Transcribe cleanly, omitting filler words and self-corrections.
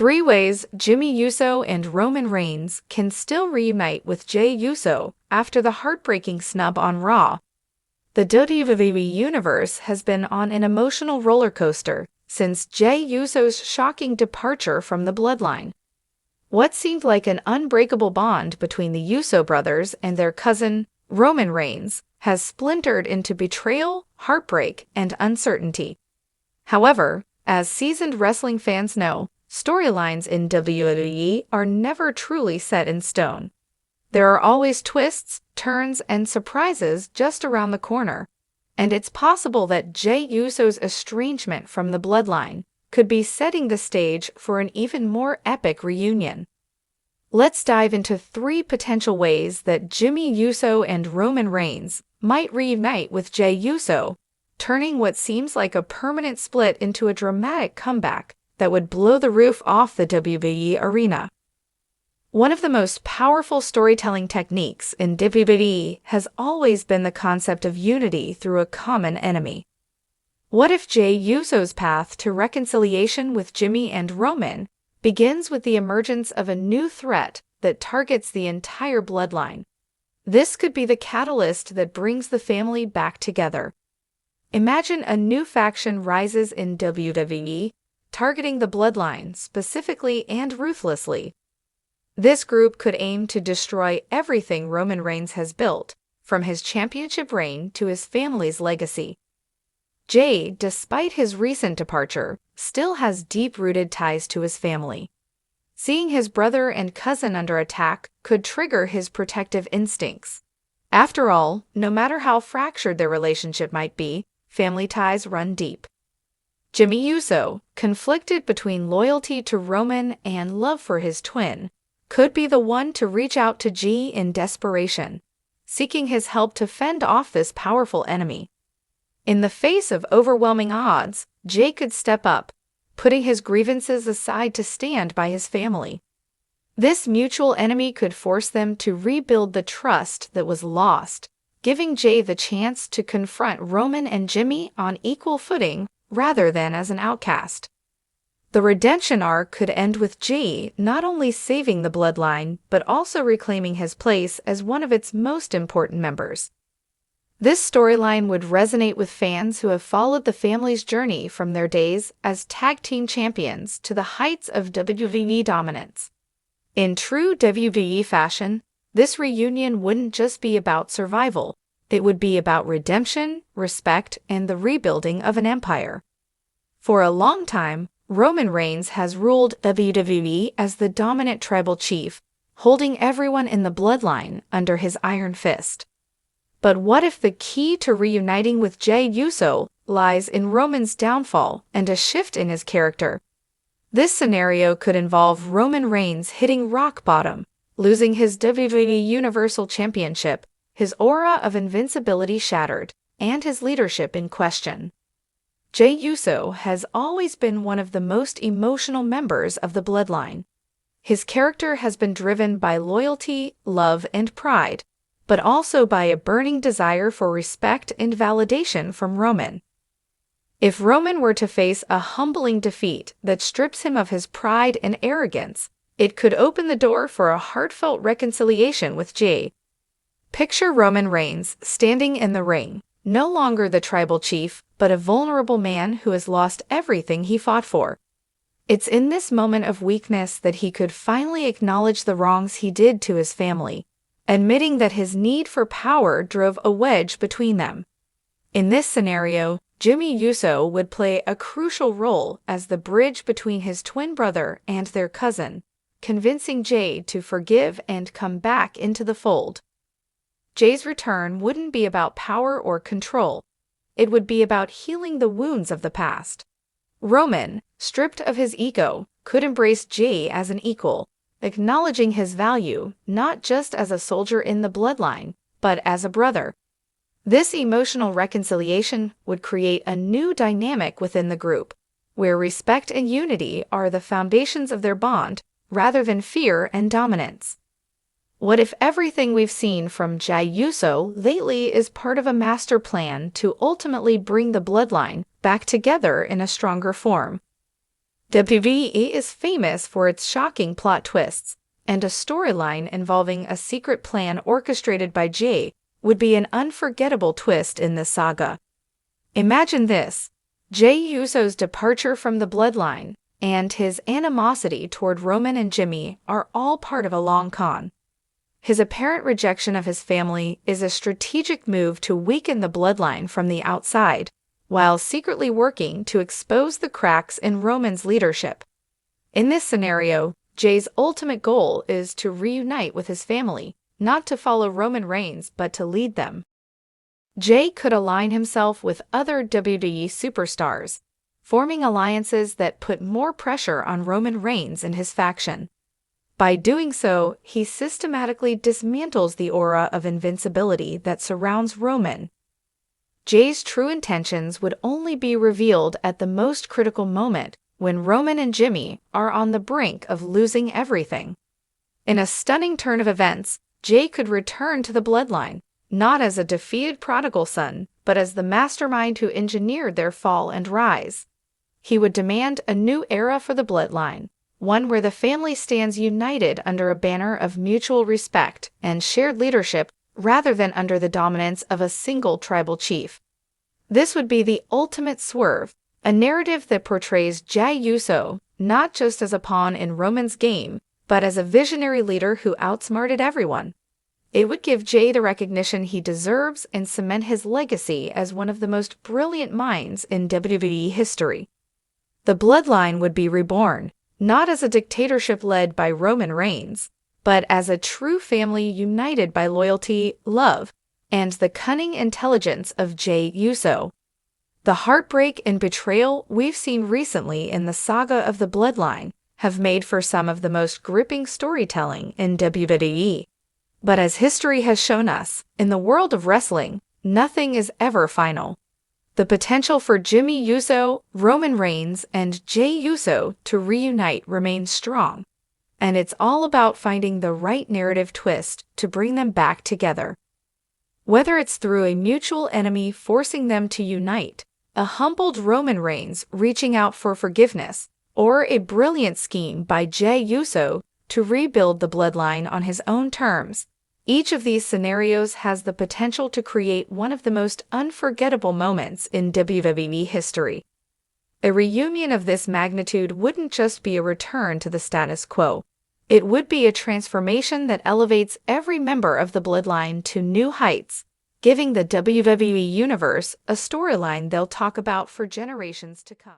3 ways Jey Uso and Roman Reigns can still reunite with Jey Uso after the heartbreaking snub on Raw. The WWE Universe has been on an emotional roller coaster since Jey Uso's shocking departure from the Bloodline. What seemed like an unbreakable bond between the Uso brothers and their cousin, Roman Reigns, has splintered into betrayal, heartbreak, and uncertainty. However, as seasoned wrestling fans know, storylines in WWE are never truly set in stone. There are always twists, turns, and surprises just around the corner, and it's possible that Jey Uso's estrangement from the Bloodline could be setting the stage for an even more epic reunion. Let's dive into 3 potential ways that Jey Uso and Roman Reigns might reunite with Jey Uso, turning what seems like a permanent split into a dramatic comeback that would blow the roof off the WWE arena. One of the most powerful storytelling techniques in WWE has always been the concept of unity through a common enemy. What if Jey Uso's path to reconciliation with Jey and Roman begins with the emergence of a new threat that targets the entire bloodline? This could be the catalyst that brings the family back together. Imagine a new faction rises in WWE, targeting the bloodline specifically and ruthlessly. This group could aim to destroy everything Roman Reigns has built, from his championship reign to his family's legacy. Jey, despite his recent departure, still has deep-rooted ties to his family. Seeing his brother and cousin under attack could trigger his protective instincts. After all, no matter how fractured their relationship might be, family ties run deep. Jey Uso, conflicted between loyalty to Roman and love for his twin, could be the one to reach out to Jey in desperation, seeking his help to fend off this powerful enemy. In the face of overwhelming odds, Jey could step up, putting his grievances aside to stand by his family. This mutual enemy could force them to rebuild the trust that was lost, giving Jey the chance to confront Roman and Jey on equal footing rather than as an outcast. The redemption arc could end with Jey not only saving the bloodline, but also reclaiming his place as one of its most important members. This storyline would resonate with fans who have followed the family's journey from their days as tag team champions to the heights of WWE dominance. In true WWE fashion, this reunion wouldn't just be about survival. It would be about redemption, respect, and the rebuilding of an empire. For a long time, Roman Reigns has ruled WWE as the dominant tribal chief, holding everyone in the bloodline under his iron fist. But what if the key to reuniting with Jey Uso lies in Roman's downfall and a shift in his character? This scenario could involve Roman Reigns hitting rock bottom, losing his WWE Universal Championship, his aura of invincibility shattered, and his leadership in question. Jey Uso has always been one of the most emotional members of the bloodline. His character has been driven by loyalty, love, and pride, but also by a burning desire for respect and validation from Roman. If Roman were to face a humbling defeat that strips him of his pride and arrogance, it could open the door for a heartfelt reconciliation with Jey. Picture Roman Reigns standing in the ring, no longer the tribal chief, but a vulnerable man who has lost everything he fought for. It's in this moment of weakness that he could finally acknowledge the wrongs he did to his family, admitting that his need for power drove a wedge between them. In this scenario, Jey Uso would play a crucial role as the bridge between his twin brother and their cousin, convincing Jey to forgive and come back into the fold. Jey's return wouldn't be about power or control. It would be about healing the wounds of the past. Roman, stripped of his ego, could embrace Jey as an equal, acknowledging his value not just as a soldier in the bloodline, but as a brother. This emotional reconciliation would create a new dynamic within the group, where respect and unity are the foundations of their bond rather than fear and dominance. What if everything we've seen from Jey Uso lately is part of a master plan to ultimately bring the bloodline back together in a stronger form? WWE is famous for its shocking plot twists, and a storyline involving a secret plan orchestrated by Jey would be an unforgettable twist in this saga. Imagine this: Jey Uso's departure from the Bloodline and his animosity toward Roman and Jimmy are all part of a long con. His apparent rejection of his family is a strategic move to weaken the Bloodline from the outside, while secretly working to expose the cracks in Roman's leadership. In this scenario, Jey's ultimate goal is to reunite with his family, not to follow Roman Reigns but to lead them. Jey could align himself with other WWE superstars, forming alliances that put more pressure on Roman Reigns and his faction. By doing so, he systematically dismantles the aura of invincibility that surrounds Roman. Jey's true intentions would only be revealed at the most critical moment, when Roman and Jimmy are on the brink of losing everything. In a stunning turn of events, Jey could return to the Bloodline, not as a defeated prodigal son, but as the mastermind who engineered their fall and rise. He would demand a new era for the Bloodline, one where the family stands united under a banner of mutual respect and shared leadership rather than under the dominance of a single tribal chief. This would be the ultimate swerve, a narrative that portrays Jey Uso not just as a pawn in Roman's game, but as a visionary leader who outsmarted everyone. It would give Jey the recognition he deserves and cement his legacy as one of the most brilliant minds in WWE history. The Bloodline would be reborn, not as a dictatorship led by Roman Reigns, but as a true family united by loyalty, love, and the cunning intelligence of Jey Uso. The heartbreak and betrayal we've seen recently in the saga of the Bloodline have made for some of the most gripping storytelling in WWE. But as history has shown us, in the world of wrestling, nothing is ever final. The potential for Jimmy Uso, Roman Reigns, and Jey Uso to reunite remains strong, and it's all about finding the right narrative twist to bring them back together. Whether it's through a mutual enemy forcing them to unite, a humbled Roman Reigns reaching out for forgiveness, or a brilliant scheme by Jey Uso to rebuild the Bloodline on his own terms, each of these scenarios has the potential to create one of the most unforgettable moments in WWE history. A reunion of this magnitude wouldn't just be a return to the status quo. It would be a transformation that elevates every member of the Bloodline to new heights, giving the WWE Universe a storyline they'll talk about for generations to come.